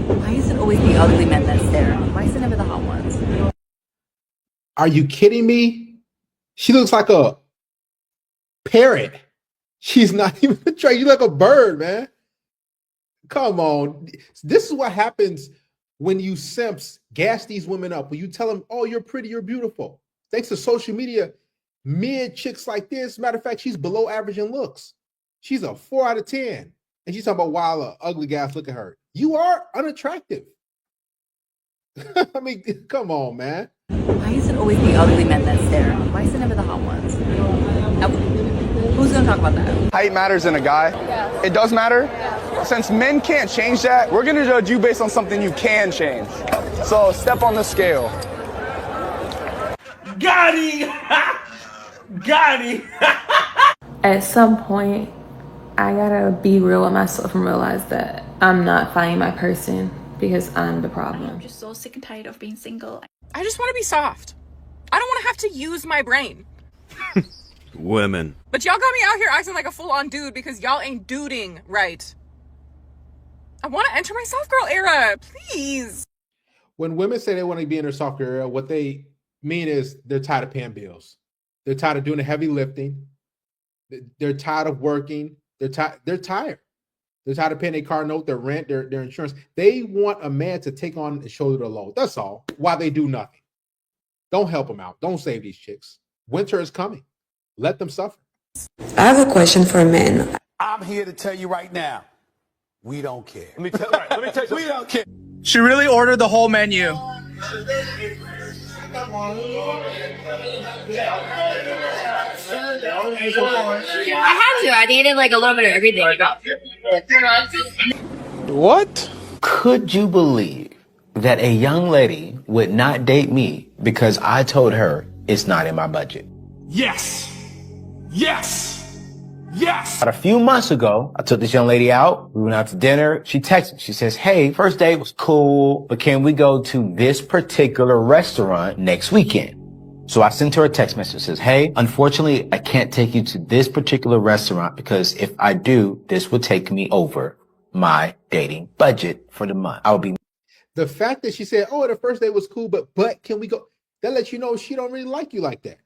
Why is it always the ugly men that stare? Why is it never the hot ones? Are you kidding me? She looks like a parrot. She's not even attractive. You look like a bird, man. Come on. This is what happens when you simps gas these women up. When you tell them, oh, you're pretty, you're beautiful. Thanks to social media, mid chicks like this. Matter of fact, she's below average in looks. She's a 4 out of 10. And she's talking about while ugly guys look at her. You are unattractive. I mean, come on, man. Why is it always the ugly men that stare? Why is it never the hot ones? Now, who's gonna talk about that? Height matters in a guy. Yeah. It does matter. Yeah. Since men can't change that, we're gonna judge you based on something you can change. So step on the scale. Got him! Got him! At some point, I gotta be real with myself and realize that I'm not finding my person because I'm the problem. I'm just so sick and tired of being single. I just want to be soft. I don't want to have to use my brain. Women. But y'all got me out here acting like a full-on dude because y'all ain't duding right. I want to enter my soft girl era, please. When women say they want to be in their soft girl era, what they mean is they're tired of paying bills. They're tired of doing the heavy lifting. They're tired of working. They're tired. They're tired of paying their car note, their rent, their insurance. They want a man to take on and shoulder the load. That's all. Why they do nothing. Don't help them out. Don't save these chicks. Winter is coming. Let them suffer. I have a question for men. I'm here to tell you right now, we don't care. Let me tell you, We don't care. She really ordered the whole menu. I had to. I needed like a little bit of everything. What? Could you believe that a young lady would not date me because I told her it's not in my budget? yes! Yes! Yes! About a few months ago, I took this young lady out. We went out to dinner. She texted me. She says, hey, first date was cool, but can we go to this particular restaurant next weekend? So I sent her a text message that says, hey, unfortunately, I can't take you to this particular restaurant because if I do, this would take me over my dating budget for the month. I would be. The fact that she said, oh, the first date was cool, but can we go? That lets you know she don't really like you like that.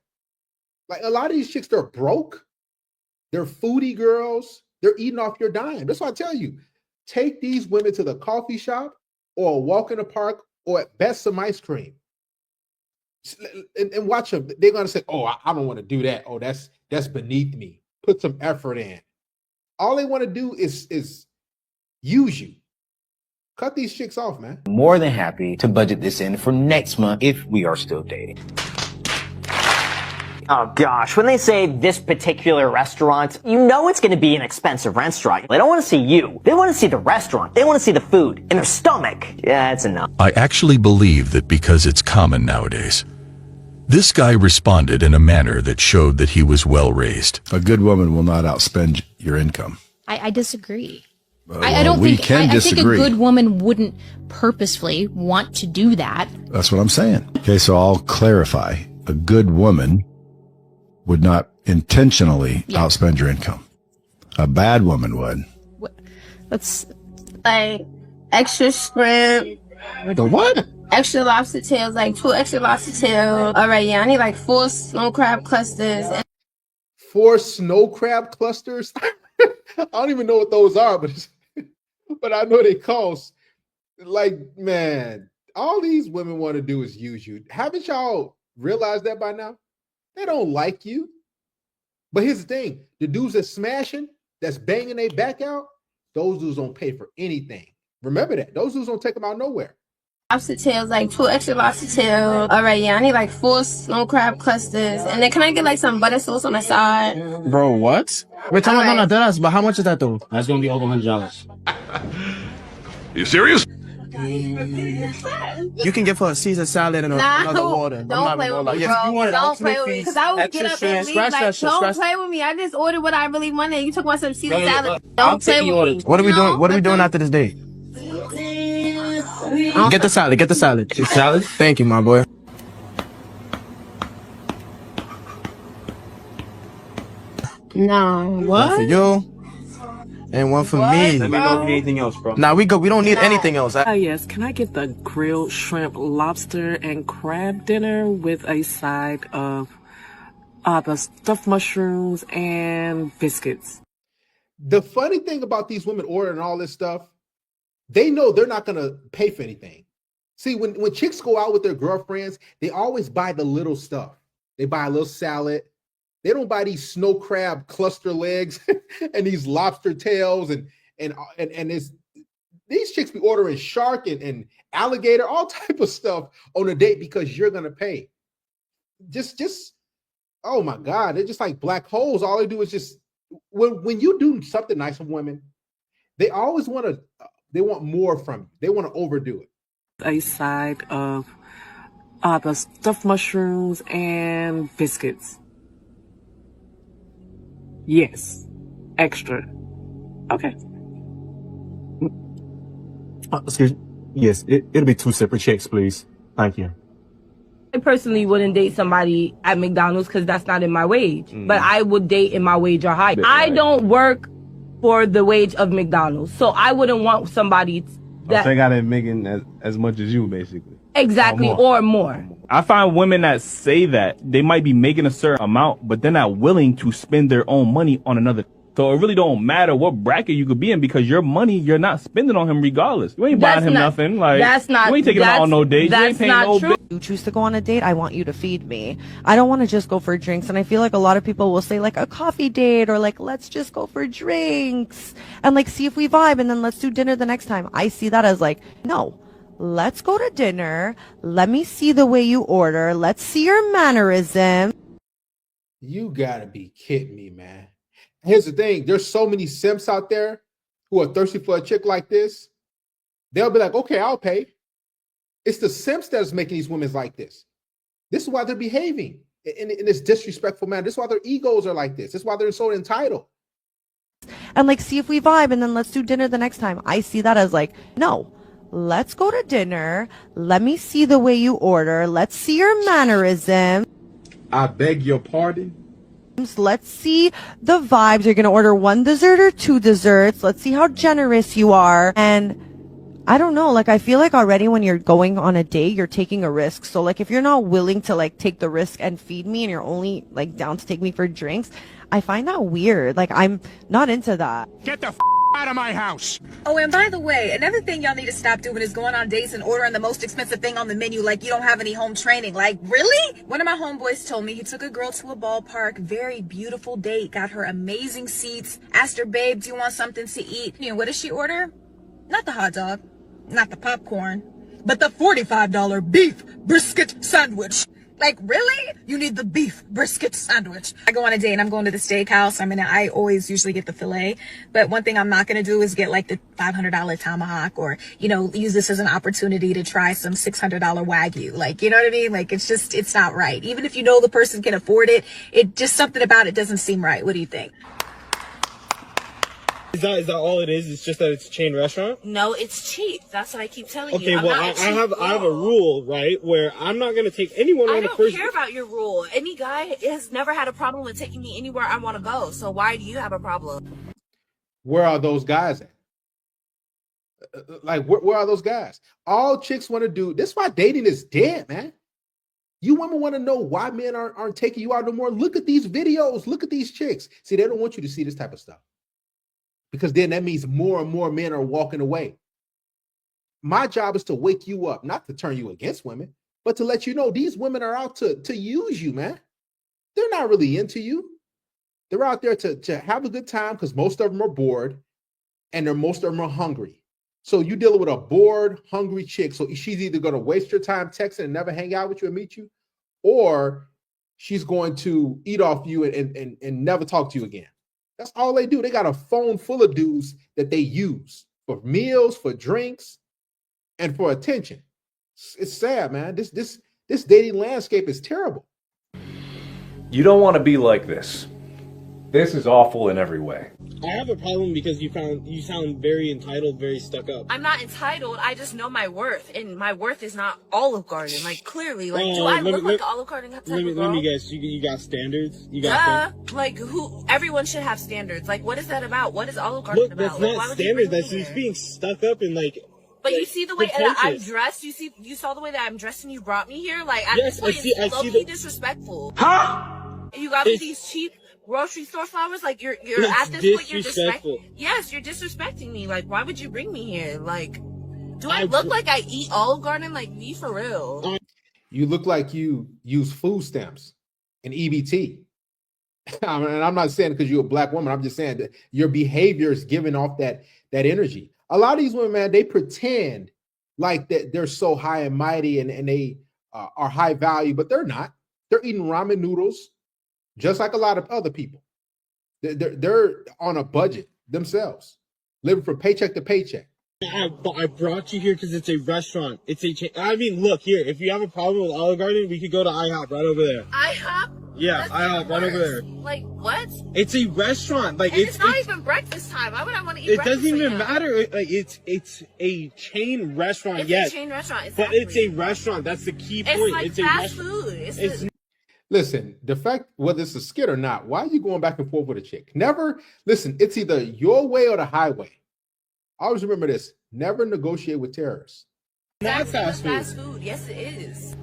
Like a lot of these chicks, they're broke. They're foodie girls. They're eating off your dime. That's why I tell you, take these women to the coffee shop or a walk in the park or at best some ice cream. And watch them. They're going to say, oh, I don't want to do that. Oh, that's beneath me. Put some effort in. All they want to do is use you. Cut these chicks off, man. More than happy to budget this in for next month if we are still dating. Oh gosh, when they say this particular restaurant, you know it's going to be an expensive restaurant. They don't want to see you. They want to see the restaurant. They want to see the food in their stomach. Yeah, that's enough. I actually believe that because it's common nowadays. This guy responded in a manner that showed that he was well raised. A good woman will not outspend your income. I disagree. I don't think I think a good woman wouldn't purposefully want to do that. That's what I'm saying. Okay, so I'll clarify. A good woman would not intentionally outspend your income. A bad woman would. That's like extra shrimp. The what? Extra lobster tails, like 2 extra lobster tails. All right, yeah, I need like 4 snow crab clusters. 4 snow crab clusters? I don't even know what those are, but I know they cost. Like, man, all these women want to do is use you. Haven't y'all realized that by now? They don't like you. But here's the thing. The dudes that's smashing, that's banging their back out, those dudes don't pay for anything. Remember that. Those dudes don't take them out nowhere. Lobster tails, like 2 extra lobster tails. All right, yeah, I need like 4 snow crab clusters. And then can I get like some butter sauce on the side? Bro, what? Wait, tell me about that, but how much is that though? That's gonna be over $100. You serious? You can give her a Caesar salad and another water. Don't play with me, bro. Don't play with me. Because I would get up and leave like, don't play with me. I just ordered what I really wanted. You took my some Caesar salad. Don't play with me. What are we doing? What are we doing after this date? Get the salad. Get the salad. Salad? Thank you, my boy. No. What? For you. And one for me. Let me know if you need anything else, bro. Nah, we go. We don't need anything else. Yes, can I get the grilled shrimp, lobster, and crab dinner with a side of the stuffed mushrooms and biscuits? The funny thing about these women ordering all this stuff, they know they're not going to pay for anything. See, when chicks go out with their girlfriends, they always buy the little stuff. They buy a little salad. They don't buy these snow crab cluster legs and these lobster tails and these chicks be ordering shark and alligator, all type of stuff on a date because you're gonna pay. Just oh my God, they're just like black holes. All they do is just when you do something nice for women, they always want more from you. They want to overdo it. A side of the stuffed mushrooms and biscuits. Yes. Extra. Okay. Excuse me. Yes, it'll be 2 separate checks, please. Thank you. I personally wouldn't date somebody at McDonald's because that's not in my wage. But I would date in my wage or higher. I don't work for the wage of McDonald's. So I wouldn't want somebody that... I gotta make as much as you, basically. Exactly, or more. I find women that say that they might be making a certain amount, but they're not willing to spend their own money on another. So it really don't matter what bracket you could be in because your money, you're not spending on him regardless. You ain't buying him nothing. Like, that's not, you ain't taking him out on no date. You ain't paying no bill. You choose to go on a date, I want you to feed me. I don't want to just go for drinks. And I feel like a lot of people will say like a coffee date or like, let's just go for drinks and like see if we vibe and then let's do dinner the next time. I see that as like, no. Let's go to dinner. Let me see the way you order. Let's see your mannerism. You gotta be kidding me, man. Here's the thing. There's so many simps out there who are thirsty for a chick like this. They'll be like, okay, I'll pay. It's the simps that's making these women like this. This is why they're behaving in this disrespectful manner. This is why their egos are like this. This is why they're so entitled. And like see if we vibe and then let's do dinner the next time. I see that as like, no. Let's go to dinner. Let me see the way you order. Let's see your mannerism. I beg your pardon? Let's see the vibes. You're going to order 1 dessert or 2 desserts. Let's see how generous you are. And I don't know, like I feel like already when you're going on a date, you're taking a risk. So like if you're not willing to like take the risk and feed me and you're only like down to take me for drinks, I find that weird. Like I'm not into that. Get the out of my house. Oh, and by the way, another thing y'all need to stop doing is going on dates and ordering the most expensive thing on the menu like you don't have any home training. Like, really? One of my homeboys told me he took a girl to a ballpark, very beautiful date, got her amazing seats, asked her, babe, do you want something to eat? And what did she order? Not the hot dog, not the popcorn, but the $45 beef brisket sandwich. Like, really? You need the beef brisket sandwich. I go on a date and I'm going to the steakhouse. I mean, I always usually get the filet, but one thing I'm not going to do is get like the $500 tomahawk or, you know, use this as an opportunity to try some $600 Wagyu. Like, you know what I mean? Like, it's just, it's not right. Even if you know the person can afford it, it just something about it doesn't seem right. What do you think? Is that all it is? It's just that it's a chain restaurant? No, it's cheap. That's what I keep telling you. Okay, well, I have a rule, right, where I'm not going to take anyone on a first... I don't care about your rule. Any guy has never had a problem with taking me anywhere I want to go. So why do you have a problem? Where are those guys at? Like, where are those guys? All chicks want to do... This is why dating is dead, man. You women want to know why men aren't taking you out no more. Look at these videos. Look at these chicks. See, they don't want you to see this type of stuff. Because then that means more and more men are walking away. My job is to wake you up, not to turn you against women, but to let you know these women are out to use you, man. They're not really into you. They're out there to have a good time because most of them are bored and most of them are hungry. So you're dealing with a bored, hungry chick. So she's either going to waste your time texting and never hang out with you and meet you, or she's going to eat off you and never talk to you again. That's all they do. They got a phone full of dudes that they use for meals, for drinks, and for attention. It's sad, man. This dating landscape is terrible. You don't want to be like this. This is awful in every way. I have a problem because you sound very entitled, very stuck up. I'm not entitled. I just know my worth, and my worth is not Olive Garden. Like clearly, like do I look like Olive Garden type of girl? Let me guess. You got standards. You got. Like who? Everyone should have standards. Like what is that about? What is Olive Garden about? That's not standards. That's just being stuck up and like. But you see the way that I'm dressed. You saw the way that I'm dressed, and you brought me here. Like at this point, it's low-key disrespectful. Huh? And you got me these cheap grocery store flowers. Like you're at this point, you're disrespectful. Yes, you're disrespecting me. Like why would you bring me here? Like, do I look like I eat Olive Garden? Like be for real. You look like you use food stamps and EBT. I mean, and I'm not saying because you're a black woman. I'm just saying that your behavior is giving off that energy. A lot of these women, man, they pretend like that they're so high and mighty and they are high value, but they're not. They're eating ramen noodles, just like a lot of other people. They're on a budget themselves, living from paycheck to paycheck. I brought you here because it's a restaurant. It's a chain. I mean, look here. If you have a problem with Olive Garden, we could go to IHOP right over there. IHOP? Yeah, IHOP right over there. Like what? It's a restaurant. Like it's not even breakfast time. Why would I want to eat it breakfast? It doesn't even matter. Like it's a chain restaurant. It's yes, a chain restaurant. Exactly. But it's a restaurant. That's the key point. It's like it's fast food. Listen, the fact whether it's a skit or not, why are you going back and forth with a chick? Never listen. It's either your way or the highway. Always remember this: never negotiate with terrorists. Not fast food. Yes, it is.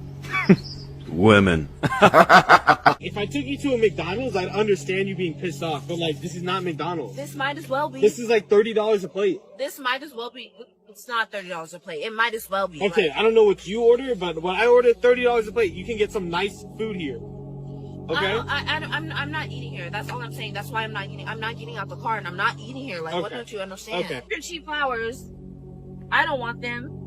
Women. If I took you to a McDonald's, I'd understand you being pissed off. But like, this is not McDonald's. This might as well be. This is like $30 a plate. This might as well be. It's not $30 a plate. It might as well be. Okay, like, I don't know what you order, but when I ordered $30 a plate, you can get some nice food here. Okay. I'm not eating here. That's all I'm saying. That's why I'm not eating. I'm not getting out the car, and I'm not eating here. Like, what don't you understand? Okay. Your cheap flowers. I don't want them.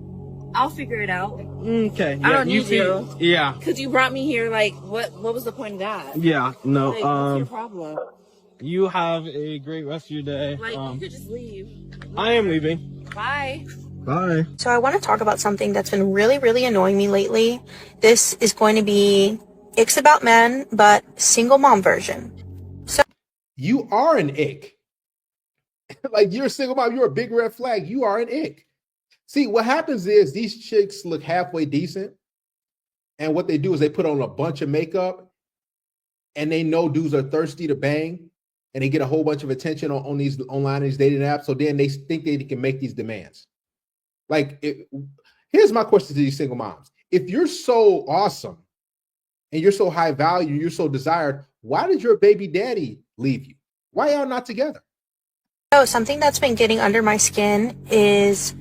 I'll figure it out. Okay. I don't need you. Yeah. Because you brought me here. Like, what was the point of that? Yeah. No. Like, what's your problem? You have a great rest of your day. Like, you could just leave. I am leaving. Bye. Bye. So I want to talk about something that's been really, really annoying me lately. This is going to be Icks About Men, but single mom version. So you are an ick. Like you're a single mom, you're a big red flag. You are an ick. See, what happens is these chicks look halfway decent. And what they do is they put on a bunch of makeup and they know dudes are thirsty to bang and they get a whole bunch of attention on these online these dating apps. So then they think they can make these demands. Like, here's my question to these single moms. If you're so awesome and you're so high value, you're so desired, why did your baby daddy leave you? Why y'all not together? Something that's been getting under my skin is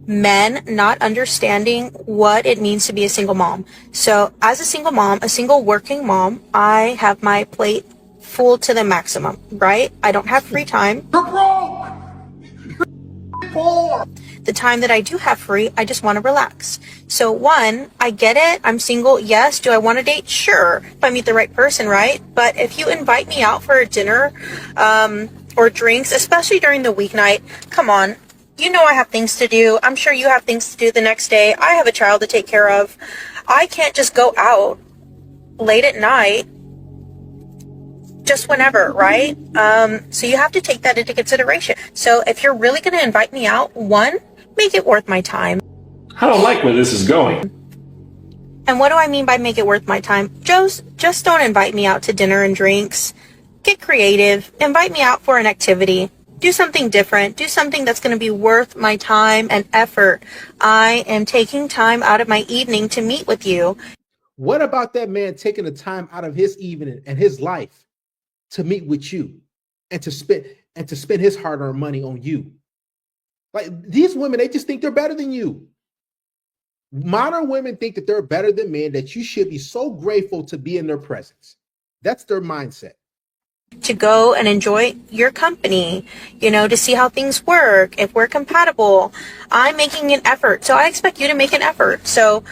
men not understanding what it means to be a single mom. So as a single mom, a single working mom, I have my plate full to the maximum, right? I don't have free time. You're broke! You're poor! The time that I do have free, I just want to relax. So one, I get it. I'm single. Yes. Do I want to date? Sure. If I meet the right person, right? But if you invite me out for a dinner, or drinks, especially during the weeknight, come on. You know I have things to do. I'm sure you have things to do the next day. I have a child to take care of. I can't just go out late at night just whenever, right? So you have to take that into consideration. So if you're really going to invite me out, one, make it worth my time. I don't like where this is going. And what do I mean by make it worth my time? Just don't invite me out to dinner and drinks. Get creative. Invite me out for an activity. Do something different. Do something that's going to be worth my time and effort. I am taking time out of my evening to meet with you. What about that man taking the time out of his evening and his life to meet with you and to spend his hard-earned money on you? Like, these women, they just think they're better than you. Modern women think that they're better than men, that you should be so grateful to be in their presence. That's their mindset. To go and enjoy your company, to see how things work, if we're compatible. I'm making an effort, so I expect you to make an effort. So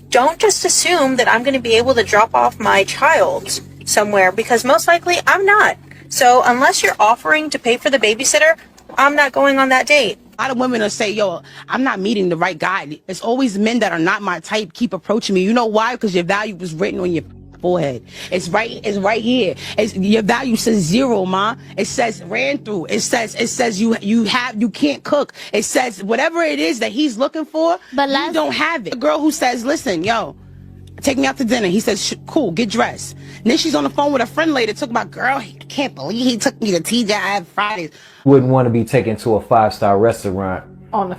don't just assume that I'm going to be able to drop off my child somewhere, because most likely I'm not. So unless you're offering to pay for the babysitter, I'm not going on that date. A lot of women will say, yo, I'm not meeting the right guy. It's always men that are not my type keep approaching me. You know why? Because your value was written on your forehead. It's right here. Your value says 0, ma. It says ran through. It says you can't cook. It says whatever it is that he's looking for, but you don't have it. A girl who says, listen, yo, take me out to dinner. He says, cool, get dressed. And then she's on the phone with a friend later talking about, girl, I can't believe he took me to TGI Fridays. Wouldn't want to be taken to a 5-star restaurant On the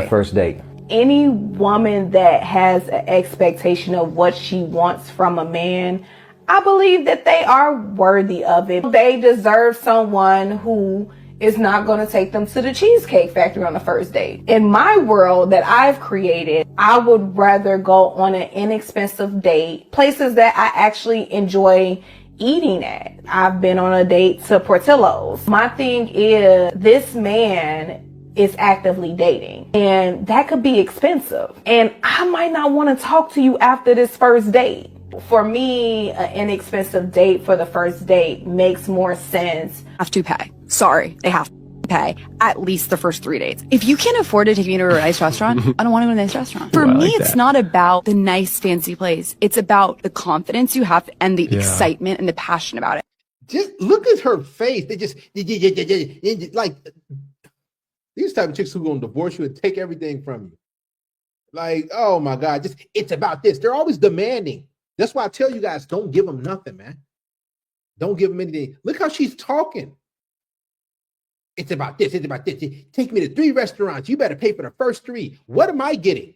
first date. Any woman that has an expectation of what she wants from a man, I believe that they are worthy of it. They deserve someone who is not going to take them to the Cheesecake Factory on the first date. In my world that I've created, I would rather go on an inexpensive date, places that I actually enjoy eating at. I've been on a date to Portillo's. My thing is, this man is actively dating, and that could be expensive. And I might not want to talk to you after this first date. For me, an inexpensive date for the first date makes more sense. Have to pay. Sorry, they have to pay at least the first 3 dates. If you can't afford to take me to a nice restaurant, I don't want to go to a nice restaurant. For me, it's not about the nice fancy place. It's about the confidence you have and the excitement and the passion about it. Just look at her face. They just like these type of chicks who gonna divorce you and take everything from you. Like, oh my God, just it's about this. They're always demanding. That's why I tell you guys, don't give them nothing, man. Don't give them anything. Look how she's talking. It's about this. It's about this. Take me to 3 restaurants. You better pay for the first 3. What am I getting?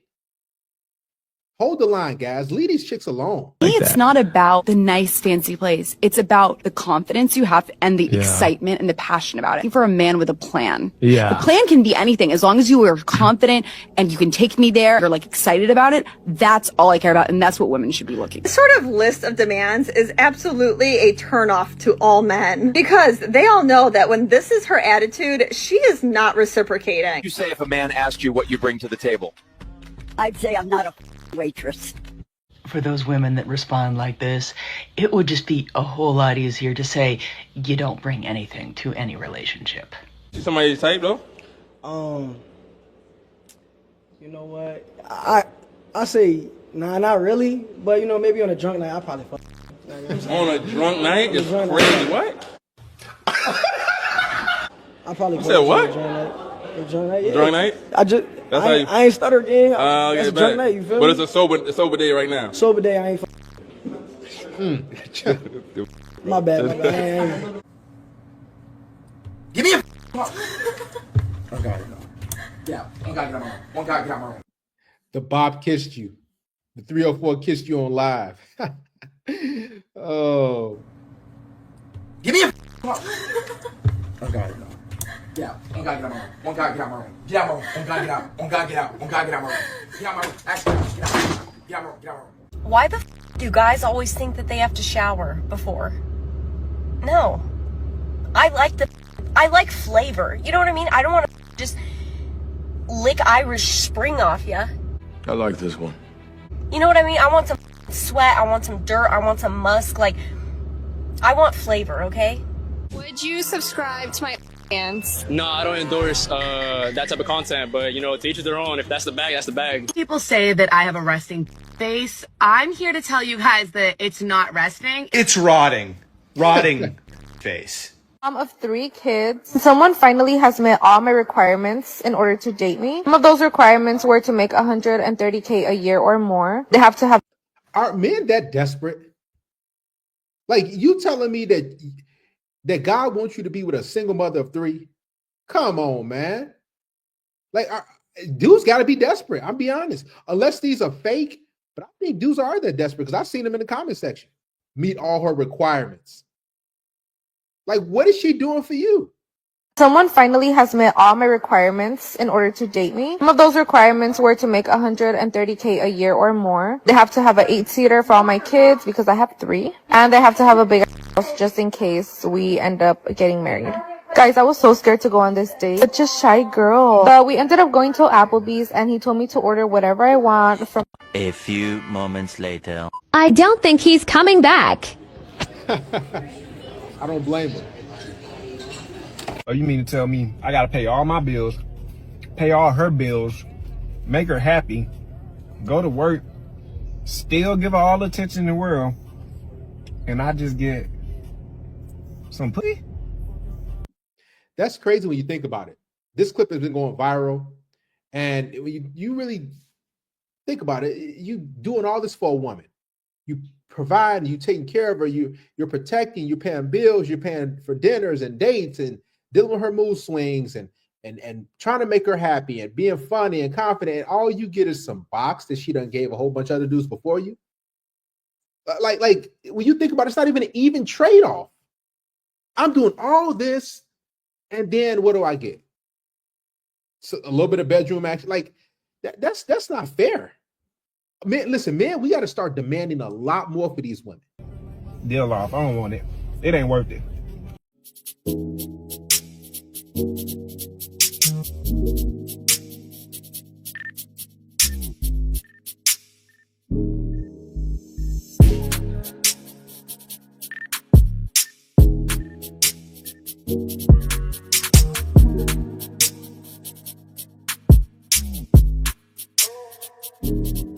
Hold the line, guys. Leave these chicks alone. For me, it's not about the nice fancy place. It's about the confidence you have and the excitement and the passion about it. For a man with a plan. The plan can be anything. As long as you are confident and you can take me there, you're like excited about it. That's all I care about. And that's what women should be looking for. This sort of list of demands is absolutely a turnoff to all men, because they all know that when this is her attitude, she is not reciprocating. You say if a man asked you what you bring to the table? I'd say I'm not a waitress. For those women that respond like this, it would just be a whole lot easier to say you don't bring anything to any relationship. Somebody type though? You know what? I say nah, not really, but you know, maybe on a drunk night I probably fuck. On a drunk night? It's crazy. What? I probably said what? Drunk night. Yeah. Drunk night? I ain't stutter gang. That's a drunk night, you feel me? But it's a sober day right now. Sober day, I ain't My bad. Give me a Okay. Yeah, one guy get out my room. The Bob kissed you. The 304 kissed you on live. Oh. Give me a Okay. Yeah, one guy get out my room. One guy get out my room. Get out my room. One guy get out. One guy get out. One guy get out my room. Get out my room. Actually, get out my room. Get out my room. Get out my room. Why the do guys always think that they have to shower before? No. I like flavor. You know what I mean? I don't want to just lick Irish Spring off ya. I like this one. You know what I mean? I want some sweat. I want some dirt. I want some musk. Like, I want flavor, okay? Would you subscribe to my fans? No, I don't endorse that type of content, but you know, to each their own. If that's the bag, that's the bag. People say that I have a resting face. I'm here to tell you guys that it's not resting. It's rotting. Rotting face. Mom of 3 kids. Someone finally has met all my requirements in order to date me. Some of those requirements were to make $130K a year or more. They have to have. Are men that desperate? Like, you telling me that God wants you to be with a single mother of 3? Come on, man. Like, dudes got to be desperate. I'll be honest. Unless these are fake, but I think dudes are that desperate because I've seen them in the comment section. Meet all her requirements. Like, what is she doing for you? Someone finally has met all my requirements in order to date me. Some of those requirements were to make $130K a year or more. They have to have an 8-seater for all my kids because I have 3. And they have to have a big house just in case we end up getting married. Guys, I was so scared to go on this date. Such a shy girl. But we ended up going to Applebee's and he told me to order whatever I want from. A few moments later. I don't think he's coming back. I don't blame her. Oh, you mean to tell me I gotta pay all my bills, pay all her bills, make her happy, go to work, still give her all the attention in the world, and I just get some pussy. That's crazy when you think about it. This clip has been going viral, and when you really think about it, you doing all this for a woman. You provide, you taking care of her, you're protecting, you're paying bills, you're paying for dinners and dates and dealing with her mood swings and trying to make her happy and being funny and confident. And all you get is some box that she done gave a whole bunch of other dudes before you. Like when you think about it, it's not even an even trade-off. I'm doing all this, and then what do I get? So a little bit of bedroom action. Like that's not fair. Man, listen, man, we got to start demanding a lot more for these women. Deal off. I don't want it. It ain't worth it. you